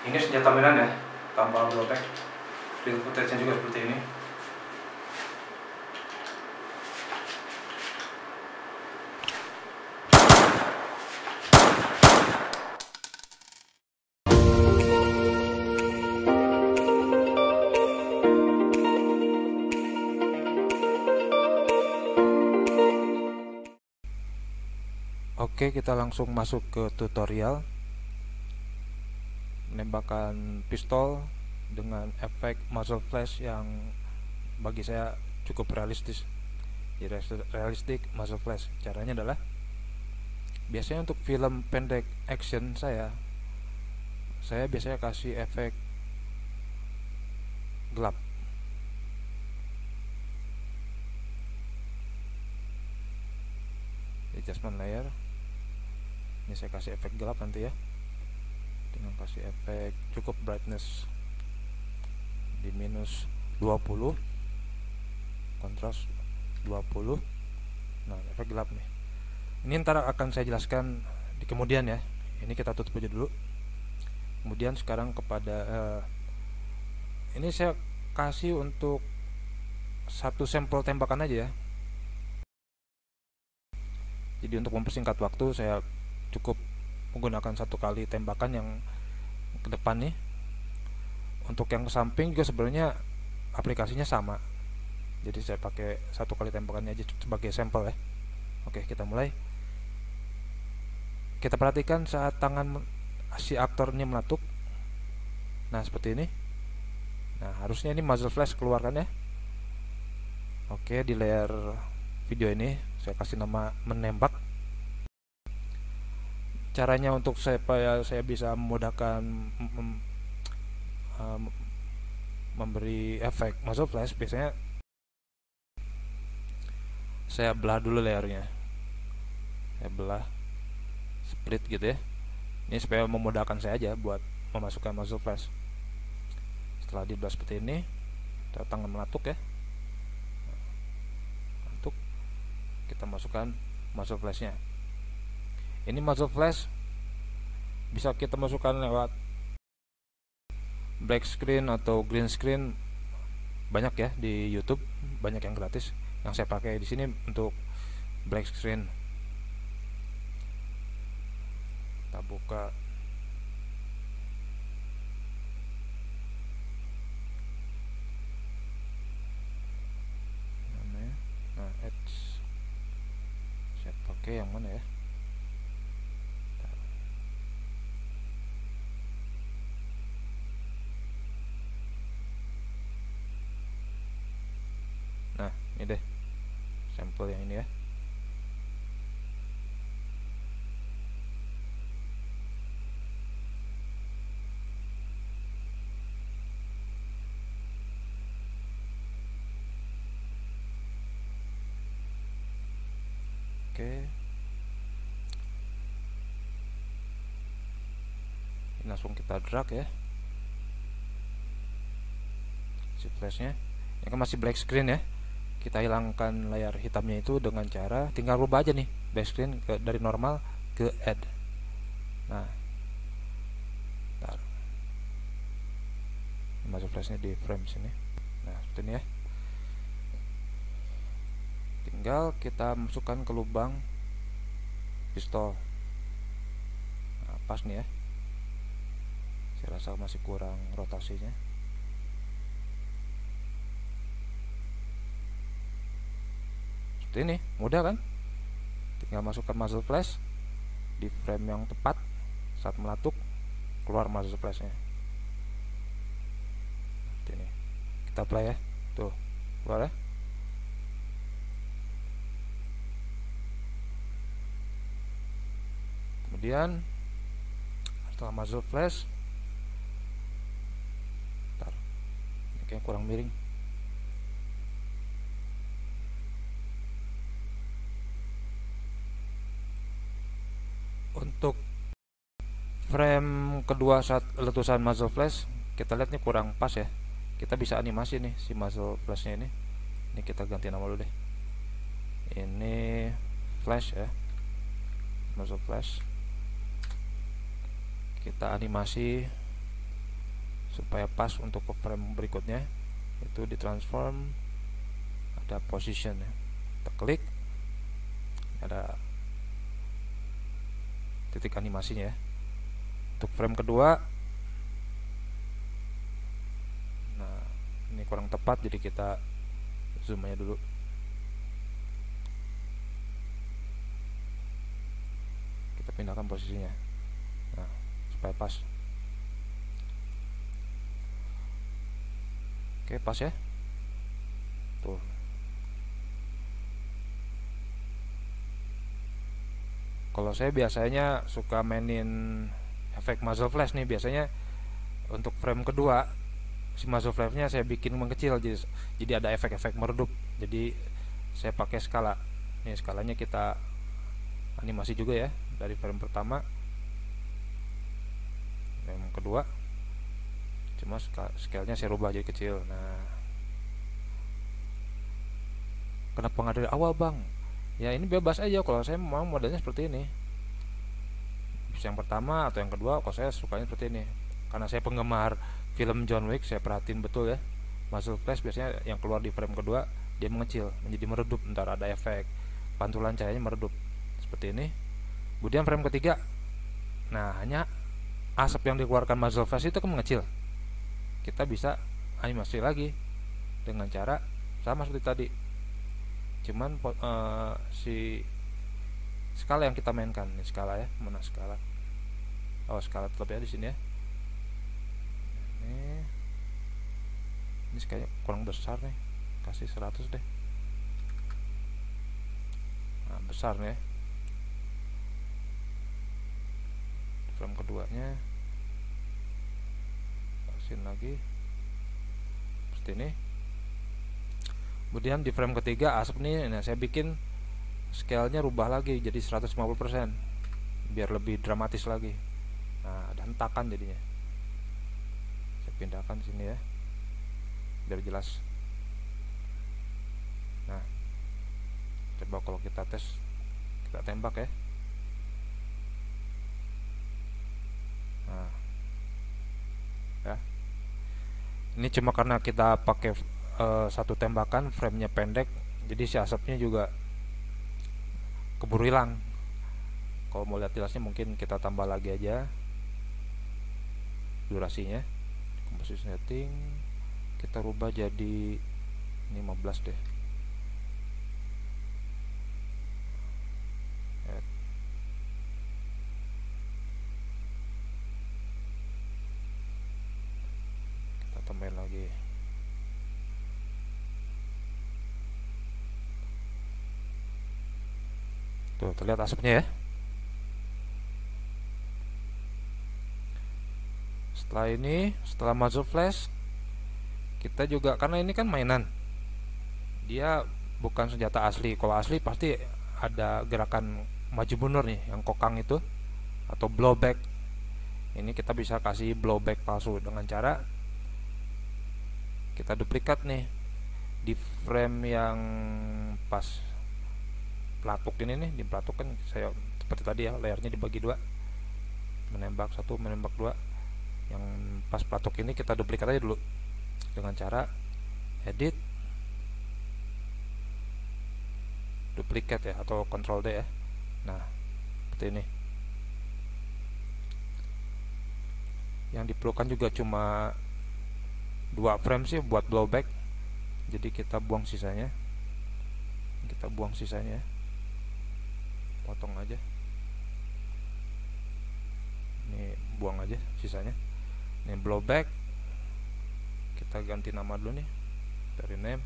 Ini senjata mainan ya, tanpa blowback. Real footage-nya juga seperti ini. Oke, kita langsung masuk ke tutorial menembakkan pistol dengan efek muzzle flash yang bagi saya cukup realistis. Jadi realistik muzzle flash. Caranya adalah biasanya untuk film pendek action saya biasanya kasih efek gelap. Adjustment layer. Ini saya kasih efek gelap nanti ya. Dengan kasih efek cukup brightness di minus 20, kontras 20. Nah, efek gelap nih. Ini ntar akan saya jelaskan di kemudian ya. Ini kita tutup aja dulu. Kemudian sekarang kepada ini saya kasih untuk satu sampel tembakan aja ya. Jadi untuk mempersingkat waktu saya cukup menggunakan satu kali tembakan yang ke depan nih. Untuk yang ke samping juga sebenarnya aplikasinya sama. Jadi saya pakai satu kali tembakannya aja sebagai sampel ya. Oke, kita mulai. Kita perhatikan saat tangan si aktor ini meletup. Nah, seperti ini. Nah, harusnya ini muzzle flash keluarkan ya. Oke, di layar video ini saya kasih nama menembak. Caranya untuk supaya saya bisa memudahkan memberi efek muzzle flash, biasanya saya belah dulu layarnya. Saya belah split gitu ya. Ini supaya memudahkan saya aja buat memasukkan muzzle flash. Setelah dibelah seperti ini, tangan melatuk ya. Untuk kita masukkan muzzle flashnya. Ini muzzle flash bisa kita masukkan lewat black screen atau green screen, banyak ya di YouTube, banyak yang gratis. Yang saya pakai di sini untuk black screen. Kita buka. Nah, edge saya pakai yang mana ya? Nah, ini deh sampel yang ini ya. Oke, ini langsung kita drag ya si flashnya. Ini kan masih black screen ya. Kita hilangkan layar hitamnya itu dengan cara tinggal rubah aja nih black screen dari normal ke add. Nah, masuk flashnya di frame sini. Nah, seperti ini ya. Tinggal kita masukkan ke lubang pistol. Nah, pas nih ya. Saya rasa masih kurang rotasinya. Seperti ini, mudah kan? Tinggal masukkan muzzle flash di frame yang tepat. Saat melatuk, keluar muzzle flashnya. Seperti ini. Kita play ya. Tuh, keluar ya. Kemudian setelah muzzle flash, ini kayak kurang miring. Untuk frame kedua saat letusan muzzle flash, kita lihat nih kurang pas ya. Kita bisa animasi nih si muzzle flashnya ini. Ini kita ganti nama dulu deh. Ini flash ya, muzzle flash. Kita animasi supaya pas untuk ke frame berikutnya. Itu di transform ada position ya, kita klik, ada titik animasinya ya. Untuk frame kedua, nah ini kurang tepat, jadi kita zoom aja dulu. Kita pindahkan posisinya, nah supaya pas. Oke, pas ya. Tuh. Kalau saya biasanya suka mainin efek muzzle flash nih, biasanya untuk frame kedua si muzzle flashnya saya bikin mengecil, jadi ada efek-efek meredup. Jadi saya pakai skala. Nih skalanya kita animasi juga ya, dari frame pertama frame kedua, cuma scale-nya saya rubah jadi kecil. Nah, kenapa nggak dari awal bang? Ya ini bebas aja, kalau saya mau modelnya seperti ini, yang pertama atau yang kedua. Kalau saya sukanya seperti ini, karena saya penggemar film John Wick, saya perhatiin betul ya, muzzle flash biasanya yang keluar di frame kedua dia mengecil menjadi meredup, ntar ada efek pantulan cahayanya meredup seperti ini. Kemudian frame ketiga, nah hanya asap yang dikeluarkan muzzle flash itu kan mengecil, kita bisa animasi lagi dengan cara sama seperti tadi, cuman si skala yang kita mainkan. Ini skala ya, mana skala? Oh, skala tetap ya di sini ya. Ini kayaknya kurang besar nih, kasih 100 deh. Nah, besar nih ya. Frame keduanya kasihin lagi seperti ini. Kemudian di frame ketiga asap nih, nah saya bikin scale-nya rubah lagi jadi 150% biar lebih dramatis lagi. Nah, ada hentakan jadinya. Saya pindahkan sini ya, biar jelas. Nah, coba kalau kita tes, kita tembak ya. Nah, ya. Ini cuma karena kita pakai satu tembakan, framenya pendek, jadi si asapnya juga keburu hilang. Kalau mau lihat jelasnya mungkin kita tambah lagi aja durasinya. Composition setting kita rubah jadi 15 deh. Kita tambahin lagi. Tuh, terlihat asapnya ya. Setelah ini, setelah muzzle flash, kita juga, karena ini kan mainan, dia bukan senjata asli. Kalau asli pasti ada gerakan maju mundur nih, yang kokang itu, atau blowback. Ini kita bisa kasih blowback palsu dengan cara kita duplikat nih di frame yang pas pelatuk ini nih. Di pelatuk kan saya seperti tadi ya, layarnya dibagi dua, menembak satu, menembak dua. Yang pas pelatuk ini kita duplikat aja dulu dengan cara edit duplikat ya, atau Ctrl D ya. Nah, seperti ini. Yang diperlukan juga cuma 2 frame sih buat blowback, jadi kita buang sisanya. Potong aja, ini buang aja sisanya. Ini blowback, kita ganti nama dulu nih, dari name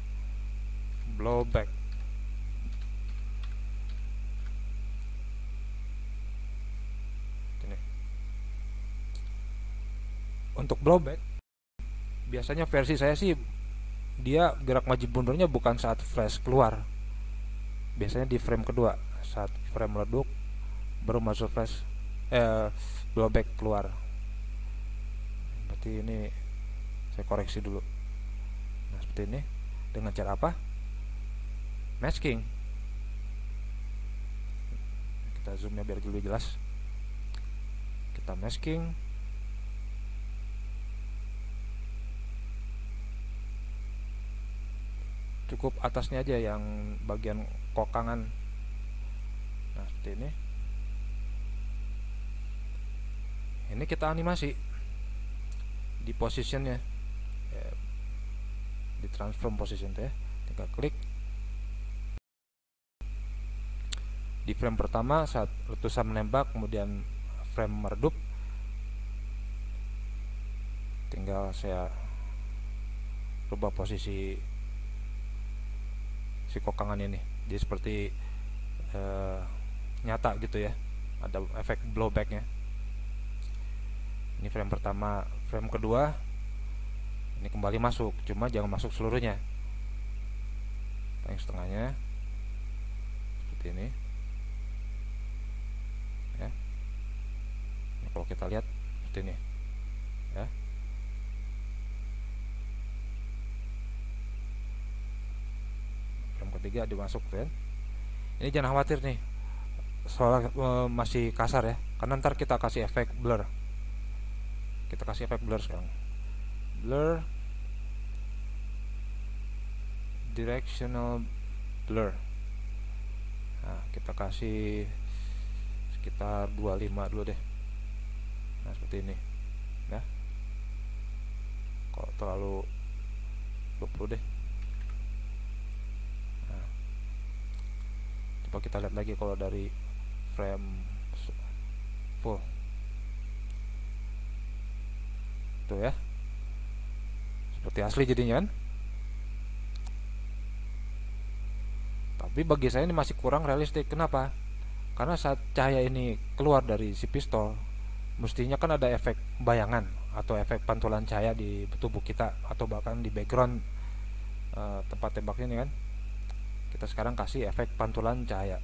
blowback. Ini untuk blowback, biasanya versi saya sih dia gerak maju mundurnya bukan saat flash keluar, biasanya di frame kedua, saat frame meleduk baru masuk flash blowback keluar. Berarti ini saya koreksi dulu. Nah, seperti ini. Dengan cara apa? Masking. Kita zoom ya biar lebih jelas. Kita masking. cukup atasnya aja yang bagian kokangan. Nah seperti ini kita animasi di positionnya, di transform position tuh ya, tinggal klik di frame pertama saat letusan menembak, kemudian frame meredup, tinggal saya rubah posisi si kokangan ini jadi seperti nyata gitu ya, ada efek blowbacknya. Ini frame pertama. Frame kedua ini kembali masuk, cuma jangan masuk seluruhnya, yang setengahnya seperti ini ya. Ini kalau kita lihat seperti ini ya. Frame ketiga dimasuk kan. Ini jangan khawatir nih soalnya masih kasar ya, karena ntar kita kasih efek blur. Kita kasih efek blur sekarang. Blur, directional blur. Nah, kita kasih sekitar 25 dulu deh. Nah, seperti ini. Ya. Kalau terlalu 20 deh. Nah. Coba kita lihat lagi kalau dari frame full. Tuh ya. Seperti asli jadinya kan. Tapi bagi saya ini masih kurang realistik. Kenapa? Karena saat cahaya ini keluar dari si pistol, mestinya kan ada efek bayangan atau efek pantulan cahaya di tubuh kita, atau bahkan di background tempat tembaknya ini kan. Kita sekarang kasih efek pantulan cahaya.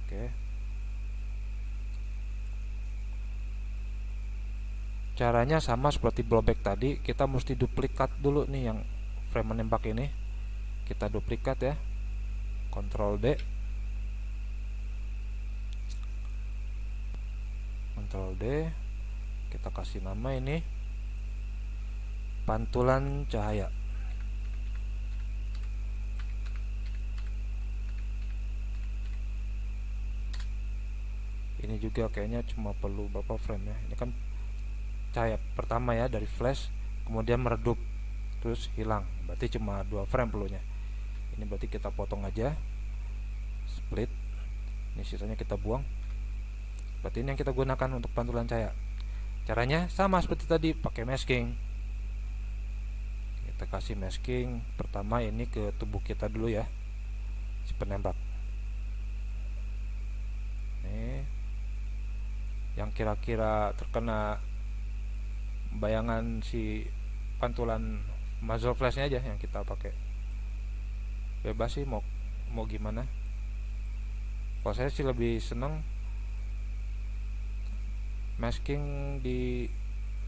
Oke. Caranya sama seperti blowback tadi, kita mesti duplikat dulu nih yang frame menembak ini. Kita duplikat ya, Ctrl D, Ctrl D, kita kasih nama ini pantulan cahaya. Ini juga kayaknya cuma perlu berapa frame ya. Ini kan cahaya pertama ya dari flash, kemudian meredup terus hilang, berarti cuma 2 frame perlunya. Ini berarti kita potong aja, split. Ini sisanya kita buang. Berarti ini yang kita gunakan untuk pantulan cahaya. Caranya sama seperti tadi, pakai masking. Kita kasih masking pertama ini ke tubuh kita dulu ya, si penembak. Nih, yang kira-kira terkena bayangan si pantulan muzzle flashnya aja yang kita pakai. Bebas sih mau gimana. Kalau saya sih lebih seneng masking di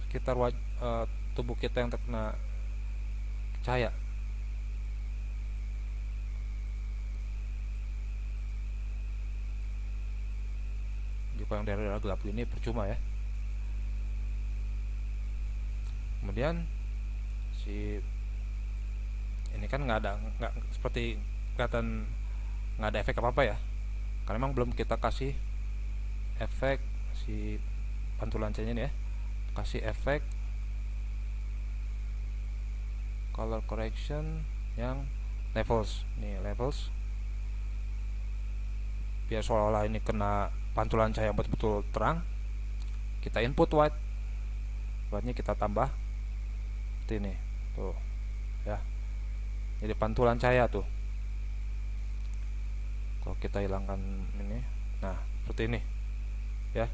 sekitar tubuh kita yang terkena cahaya. Jika yang daerah gelap ini percuma ya. Kemudian si ini kan nggak seperti kelihatan nggak ada efek apa ya, karena memang belum kita kasih efek si pantulan cahaya ini ya. Kasih efek color correction yang levels. Nih levels, biar seolah-olah ini kena pantulan cahaya betul-betul terang. Kita input white, white-nya kita tambah seperti ini tuh ya, jadi pantulan cahaya tuh. Kalau kita hilangkan ini, nah seperti ini ya.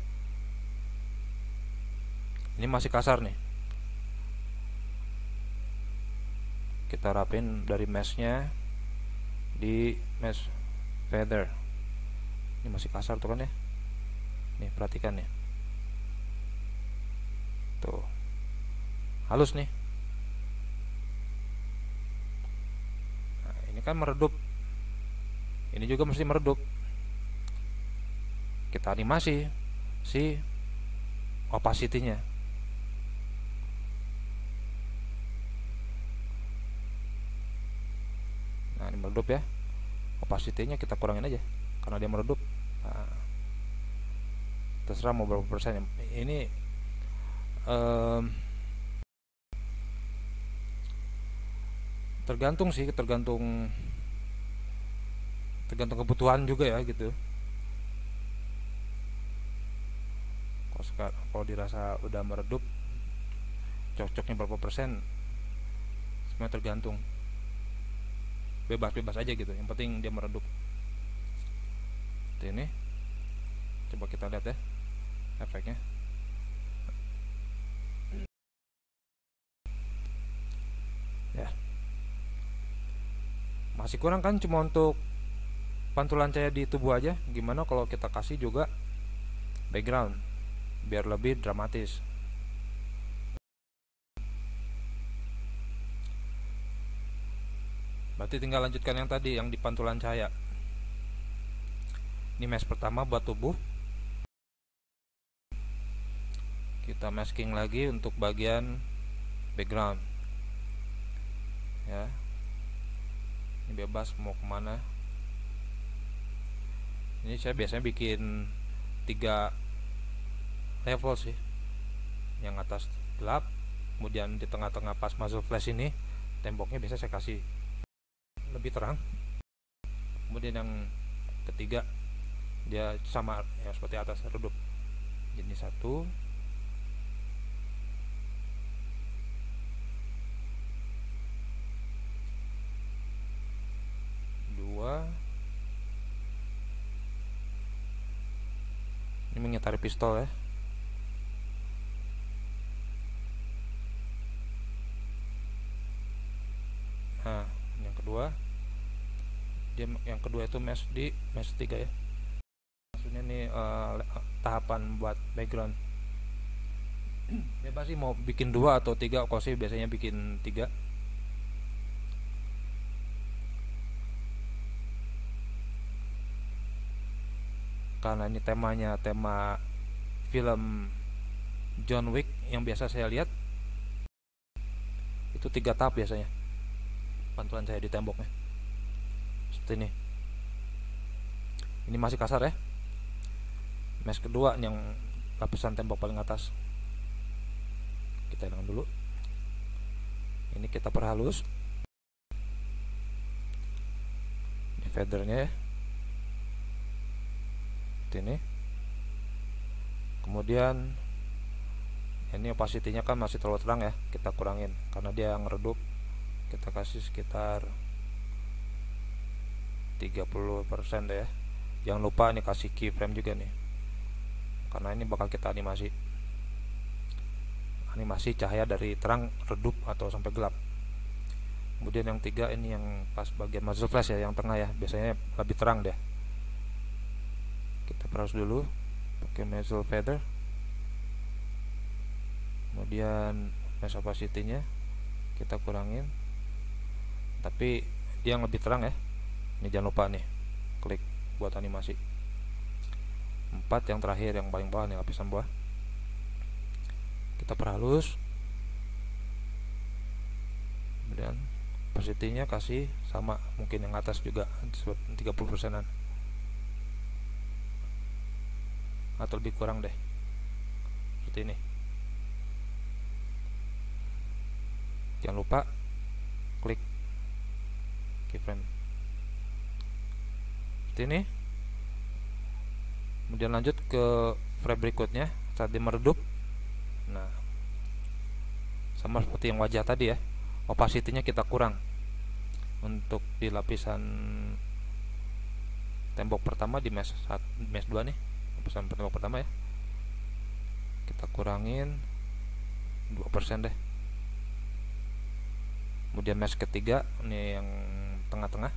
Ini masih kasar nih, kita rapin dari meshnya di mesh feather. Ini masih kasar tuh kan ya. Nih perhatikan nih, tuh halus nih. Nah, ini kan meredup, ini juga mesti meredup. Kita animasi si opacity-nya. meredup ya, opacity-nya kita kurangin aja karena dia meredup. Nah, terserah mau berapa persen. Ini tergantung sih, tergantung kebutuhan juga ya gitu. Kalau dirasa udah meredup, cocoknya berapa persen, semuanya tergantung, bebas aja gitu, yang penting dia meredup. Seperti ini, coba kita lihat ya efeknya. Ya, masih kurang kan, cuma untuk pantulan cahaya di tubuh aja. Gimana kalau kita kasih juga background biar lebih dramatis? Berarti tinggal lanjutkan yang tadi, yang di pantulan cahaya. Ini mesh pertama buat tubuh, kita masking lagi untuk bagian background ya. Ini bebas mau kemana. Ini saya biasanya bikin 3 level sih. Yang atas gelap, kemudian di tengah-tengah pas muzzle flash ini temboknya biasa saya kasih lebih terang, kemudian yang ketiga dia sama ya seperti atas, redup. Jadi 1, 2. Ini mengitari pistol ya. Nah, yang kedua, yang kedua itu mesh 3 ya. Maksudnya ini tahapan buat background. Bebas sih mau bikin 2 atau 3, kalau sih biasanya bikin 3. Karena ini temanya tema film John Wick yang biasa saya lihat, itu 3 tahap biasanya pantulan saya di temboknya. Seperti ini. Ini masih kasar ya. Mesh kedua yang lapisan tembok paling atas, kita hilangkan dulu. Ini kita perhalus di fadernya ya, seperti ini. Kemudian ini opacity-nya kan masih terlalu terang ya, kita kurangin karena dia ngeredup. Kita kasih sekitar 30% deh ya. Jangan lupa nih kasih keyframe juga nih, karena ini bakal kita animasi cahaya dari terang, redup, atau sampai gelap. Kemudian yang 3 ini yang pas bagian muzzle flash ya, yang tengah ya, biasanya lebih terang deh. Kita perhalus dulu pakai muzzle feather. Kemudian mesh opacity-nya kita kurangin, tapi dia yang lebih terang ya. Ini jangan lupa nih klik buat animasi. 4 yang terakhir, yang paling bawah nih, lapisan bawah, kita perhalus. Kemudian opacity-nya kasih sama, mungkin yang atas juga 30%an atau lebih kurang deh, seperti ini. Jangan lupa klik keyframe seperti ini. Kemudian lanjut ke frame berikutnya saat dia meredup. Nah, sama seperti yang wajah tadi ya, opacity-nya kita kurang untuk di lapisan tembok pertama di mesh 2 nih, lapisan tembok pertama ya, kita kurangin 2% deh. Kemudian mesh ketiga ini yang tengah-tengah,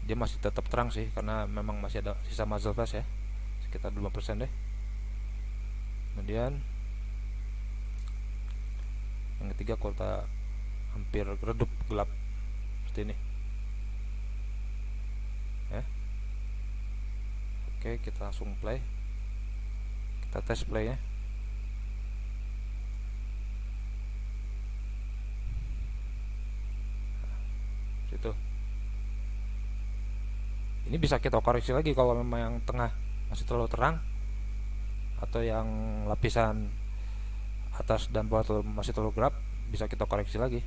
dia masih tetap terang sih karena memang masih ada sisa muzzle flash ya, sekitar 5% deh. Kemudian yang ketiga kota hampir redup, gelap, seperti ini ya. Oke, kita langsung play, kita tes play ya. itu. Ini bisa kita koreksi lagi kalau memang yang tengah masih terlalu terang, atau yang lapisan atas dan bawah masih terlalu gelap, bisa kita koreksi lagi.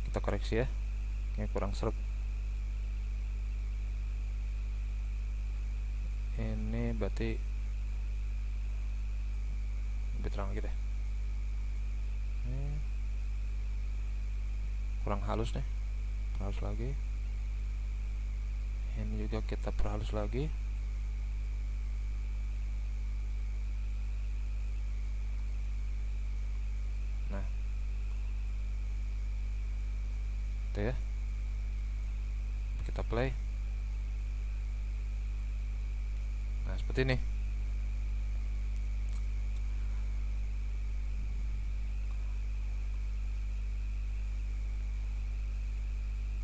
Kita koreksi ya, ini kurang seret. Ini berarti lebih terang lagi deh. Ini kurang halus nih, perhalus lagi. Ini juga kita perhalus lagi. Nah, itu ya, kita play. Nah, seperti ini.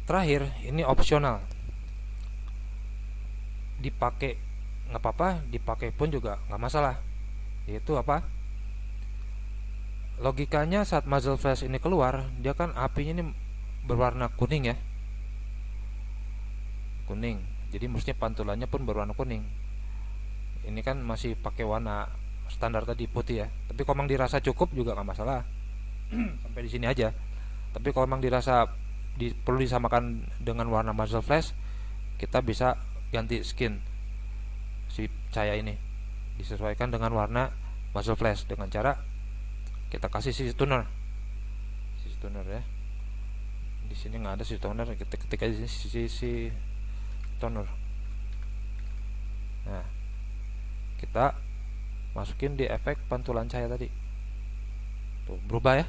Terakhir, ini opsional, dipakai nggak apa-apa, dipakai pun juga nggak masalah. Yaitu apa? Logikanya saat muzzle flash ini keluar, dia kan apinya ini berwarna kuning ya, kuning. Jadi mestinya pantulannya pun berwarna kuning. Ini kan masih pakai warna standar tadi, putih ya. Tapi kalau memang dirasa cukup juga nggak masalah. Sampai di sini aja. Tapi kalau memang dirasa perlu disamakan dengan warna muzzle flash, kita bisa ganti skin si cahaya ini, disesuaikan dengan warna muzzle flash dengan cara kita kasih sisi tuner. Sisi tuner ya. Di sini nggak ada sisi tuner, kita ketik aja sisi tuner. Nah, kita masukin di efek pantulan cahaya tadi. Tuh, berubah ya.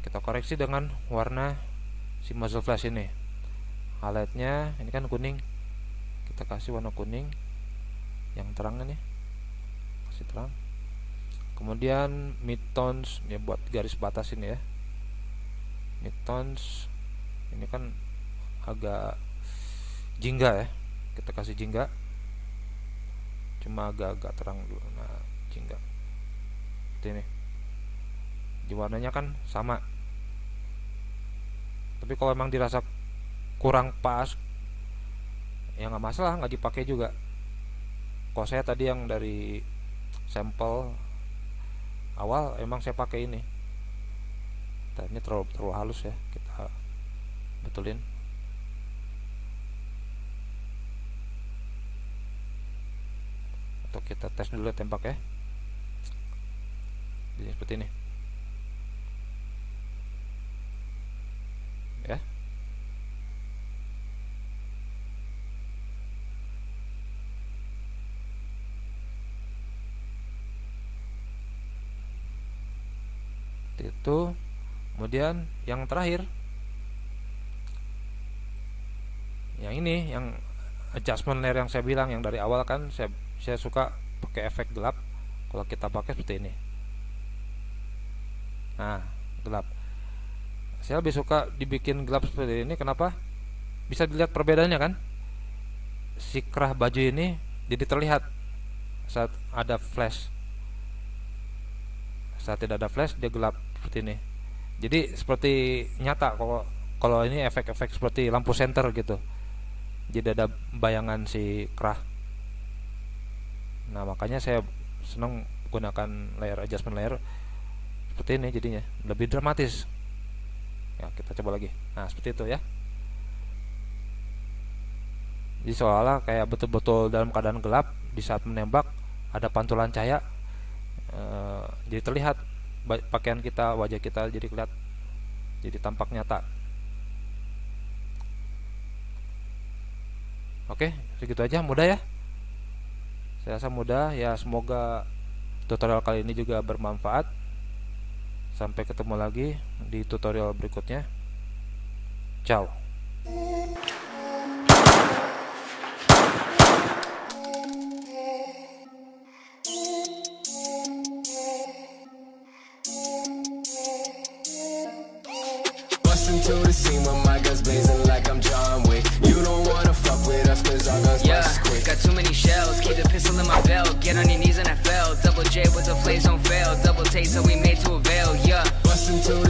Kita koreksi dengan warna si muzzle flash ini. Highlightnya ini kan kuning, kita kasih warna kuning yang terang ini, kasih terang. Kemudian midtones ya, buat garis batas ini ya. Midtones ini kan agak jingga ya, kita kasih jingga, cuma agak-agak terang dulu. Nah, jingga seperti ini. Di warnanya kan sama, tapi kalau emang dirasa kurang pas ya nggak masalah, nggak dipakai juga. Kalau saya tadi yang dari sampel awal emang saya pakai ini. Dan ini terlalu halus ya, kita betulin. Atau kita tes dulu tembak ya. Jadi seperti ini ya. Itu. Kemudian yang terakhir, yang ini, yang adjustment layer yang saya bilang yang dari awal kan saya suka pakai efek gelap. Kalau kita pakai seperti ini, nah gelap. Saya lebih suka dibikin gelap seperti ini. Kenapa? Bisa dilihat perbedaannya kan, si kerah baju ini jadi terlihat saat ada flash. Saat tidak ada flash dia gelap seperti ini. Jadi seperti nyata kalau ini efek-efek seperti lampu senter gitu. Jadi ada bayangan si kerah. Nah, makanya saya senang gunakan layer adjustment layer seperti ini, jadinya lebih dramatis. Ya, kita coba lagi. Nah, seperti itu ya. Jadi seolah-olah kayak betul-betul dalam keadaan gelap, di saat menembak ada pantulan cahaya, jadi terlihat pakaian kita, wajah kita jadi kelihatan, jadi tampak nyata. Oke, segitu aja, mudah ya. Saya rasa mudah ya. Semoga tutorial kali ini juga bermanfaat. Sampai ketemu lagi di tutorial berikutnya. Ciao. To the scene with my guns blazing like I'm John Wick. You don't wanna fuck with us cause our guns bust quick. Got too many shells, keep the pistol in my belt. Get on your knees and I fell. Double J with the flames don't fail. Double taste so we made to avail, yeah. Bustin' to the